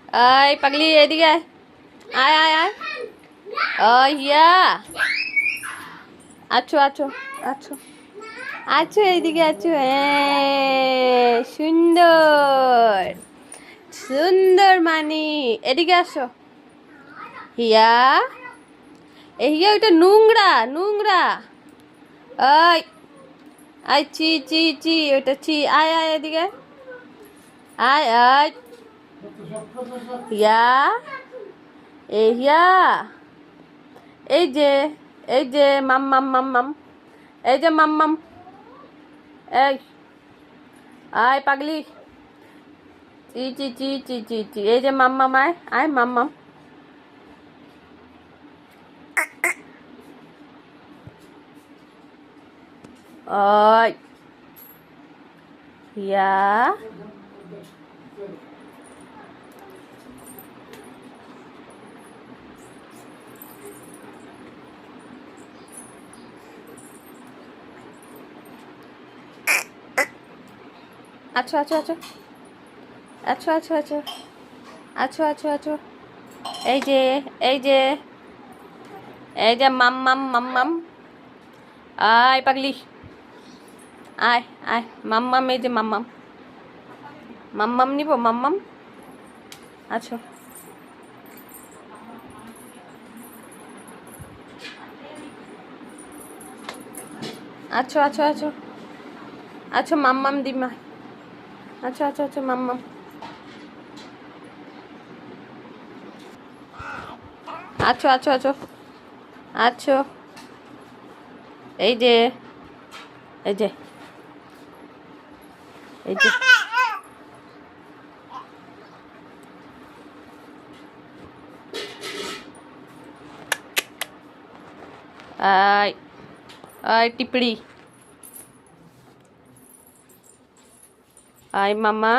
এই পাগলি এদিকে আয় আয় আয় আয় ইয়া আছো আছো আছো আছো এইদিকে আছো সুন্দর সুন্দর মানি এদিকে আসো হিয়া হিয়া ওইটা নোংরা নোংরা আয় আয় চি চি চি ওইটা চি আয় আয় এদিকে আয় আয় হিয়া হিয়া এই যে মাম মাম মাম মাম এই যে মাম মাম এই আয় পাগলি চি চি চি চি চি চি এই যে মাম মাম আয় আয় মাম মাম ওই হিয়া আছো আছো আছো আছো আছো আছো আছো আছো আছো এই যে এই যে এই যে মাম মাম মাম মাম আয় পাগলি আয় আয় মাম মাম এই যে মাম মাম মাম মাম নিব মাম মাম আছো আছো আছো আছো আছো মাম মাম দিমা আচ্ছা আচ্ছা আচ্ছা মাম মাম আছো আছো আছো আছো এই যে এই যে এই যে আয় আয় টিপড়ি আয় মামা